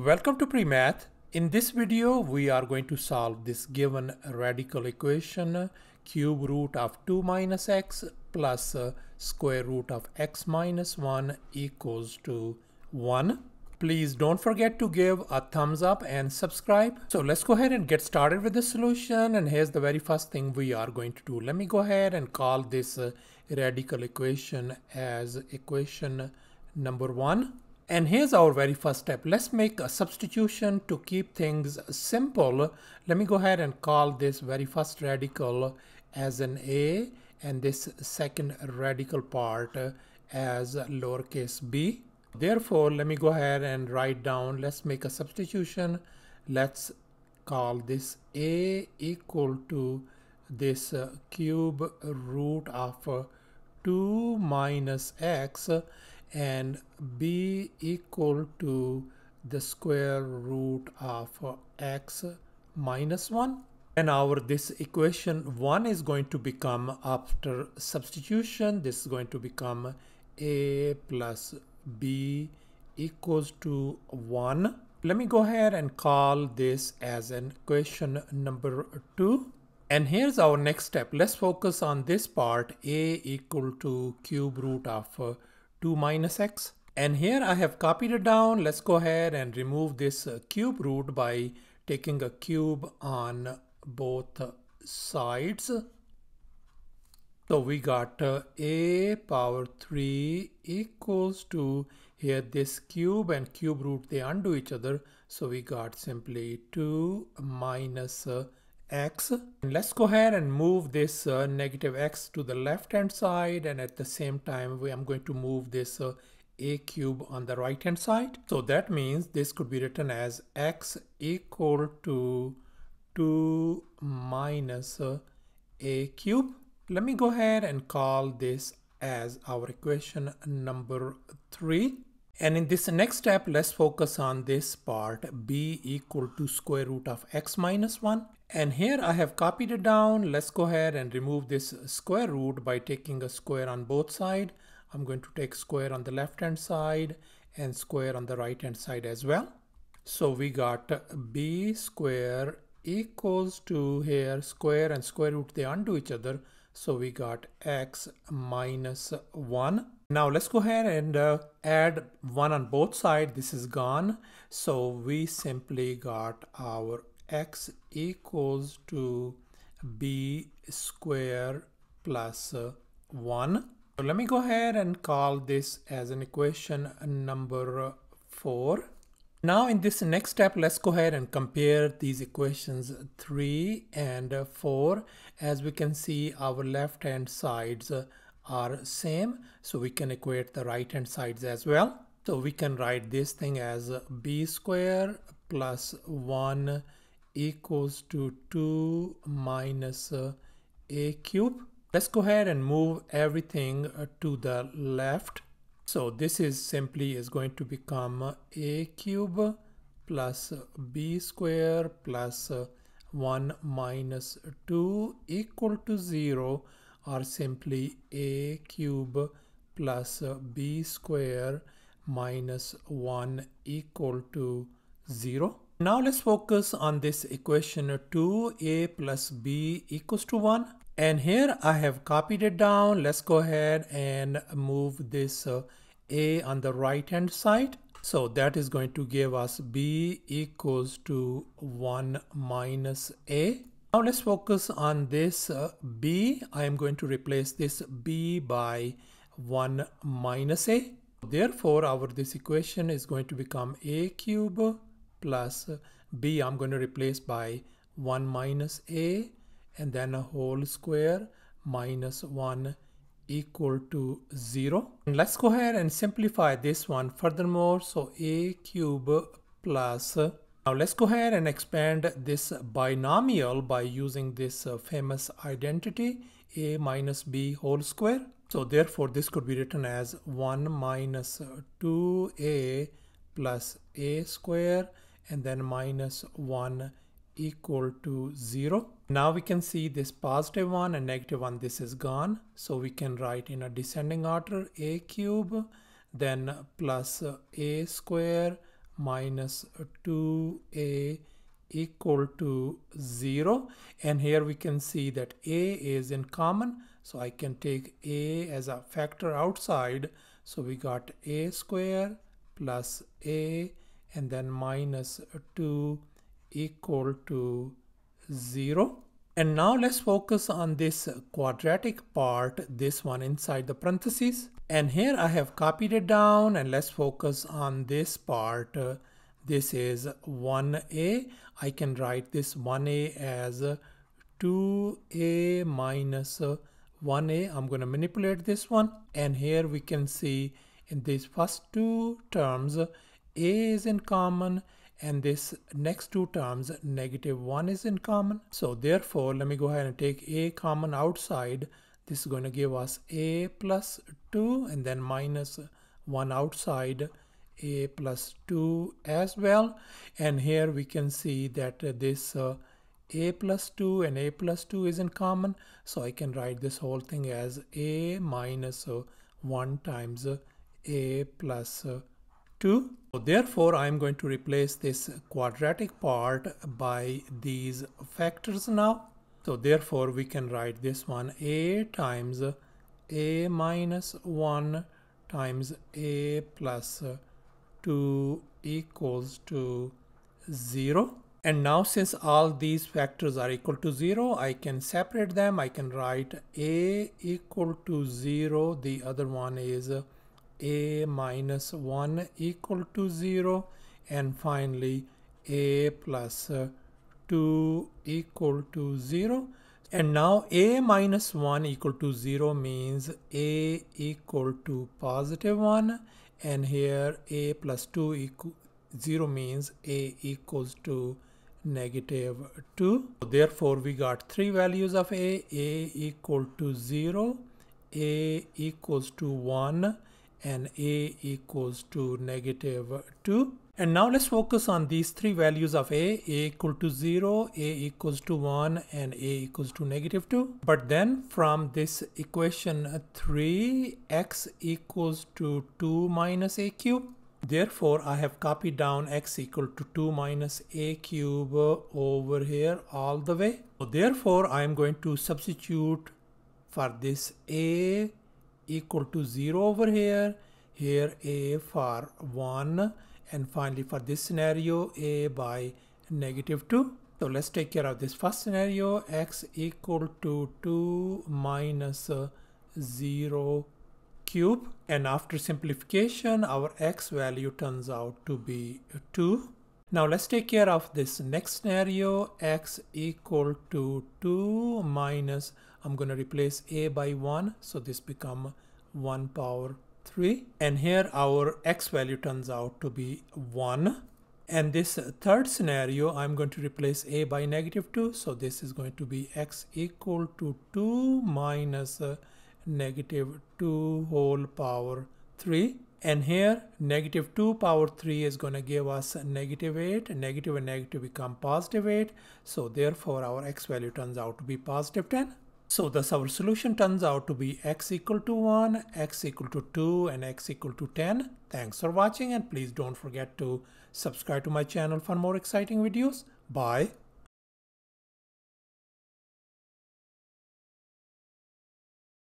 Welcome to Pre-Math. In this video, we are going to solve this given radical equation, cube root of 2 minus x plus square root of x minus 1 equals to 1. Please don't forget to give a thumbs up and subscribe. So let's go ahead and get started with the solution. And here's the very first thing we are going to do. Let me go ahead and call this radical equation as equation number 1. And here's our very first step. Let's make a substitution to keep things simple. Let me go ahead and call this very first radical as an a and this second radical part as lowercase b. Therefore, let me go ahead and write down, let's make a substitution. Let's call this a equal to this cube root of 2 minus x and b equal to the square root of x minus 1. And our this equation 1 is going to become, after substitution, this is going to become a plus b equals to 1. Let me go ahead and call this as an equation number 2. And here's our next step. Let's focus on this part, a equal to cube root of 2 minus x. And here I have copied it down. Let's go ahead and remove this cube root by taking a cube on both sides. So we got a power 3 equals to, here this cube and cube root, they undo each other. So we got simply 2 minus x. And let's go ahead and move this negative x to the left hand side, and at the same time I'm going to move this a cube on the right hand side. So that means this could be written as x equal to 2 minus a cube. Let me go ahead and call this as our equation number 3. And in this next step, let's focus on this part, b equal to square root of x minus 1. And here I have copied it down. Let's go ahead and remove this square root by taking a square on both sides. I'm going to take square on the left hand side and square on the right hand side as well. So we got b square equals to, here square and square root, they undo each other. So we got x minus 1. Now let's go ahead and add 1 on both sides. This is gone. So we simply got our x equals to b square plus 1. So let me go ahead and call this as an equation number 4. Now in this next step, let's go ahead and compare these equations 3 and 4. As we can see, our left hand sides are same, so we can equate the right hand sides as well. So we can write this thing as b square plus 1 equals to 2 minus a cube. Let's go ahead and move everything to the left. So this is simply is going to become a cube plus b square plus 1 minus 2 equal to 0, or simply a cube plus b square minus 1 equal to 0. Now let's focus on this equation 2a plus b equals to 1. And here I have copied it down. Let's go ahead and move this a on the right hand side. So that is going to give us b equals to 1 minus a. Now let's focus on this b. I am going to replace this b by 1 minus a. Therefore, our this equation is going to become a cube plus b I'm going to replace by 1 minus a, and then a whole square minus 1 equal to 0. And let's go ahead and simplify this one furthermore. So a cube plus, now let's go ahead and expand this binomial by using this famous identity, a minus b whole square. So therefore this could be written as 1 minus 2a plus a square, and then minus 1 equal to 0. Now we can see this positive 1 and negative 1, this is gone. So we can write in a descending order a cube, then plus a square minus 2a equal to 0. And here we can see that a is in common, so I can take a as a factor outside. So we got a square plus a and then minus 2 equal to 0. And now let's focus on this quadratic part, this one inside the parentheses. And here I have copied it down, and let's focus on this part. This is 1a. I can write this 1a as 2a minus 1a. I'm going to manipulate this one. And here we can see in these first two terms, a is in common, and this next two terms, -1 is in common. So therefore, let me go ahead and take a common outside. This is going to give us a plus 2 and then minus 1 outside, a plus 2 as well. And here we can see that this a plus 2 and a plus 2 is in common. So I can write this whole thing as a minus 1 times a plus 2. So therefore, I am going to replace this quadratic part by these factors now. So therefore, we can write this one a times a minus 1 times a plus 2 equals to 0. And now since all these factors are equal to 0, I can separate them. I can write a equal to 0. The other one is a minus 1 equal to 0. And finally, a plus 2 equal to 0. And now a minus 1 equal to 0 means a equal to positive 1. And here a plus 2 equal 0 means a equals to negative 2. So therefore, we got three values of a equal to 0, a equals to 1, and a equals to negative 2. And now let's focus on these three values of a equal to 0, a equals to 1, and a equals to negative 2. But then from this equation 3, x equals to 2 minus a cube. Therefore, I have copied down x equal to 2 minus a cube over here all the way. So therefore, I am going to substitute for this a equal to 0 over here, a for 1, and finally for this scenario, a by negative 2. So let's take care of this first scenario, x equal to 2 minus 0 cube. And after simplification, our x value turns out to be 2. Now let's take care of this next scenario, x equal to 2 minus, I'm going to replace a by 1, so this become 1 power 3. And here our x value turns out to be 1. And this third scenario, I'm going to replace a by negative 2, so this is going to be x equal to 2 minus negative 2 whole power 3. And here negative 2 power 3 is going to give us negative 8. Negative and negative become positive 8. So therefore our x value turns out to be positive 10. So thus our solution turns out to be x equal to 1, x equal to 2, and x equal to 10. Thanks for watching, and please don't forget to subscribe to my channel for more exciting videos. Bye.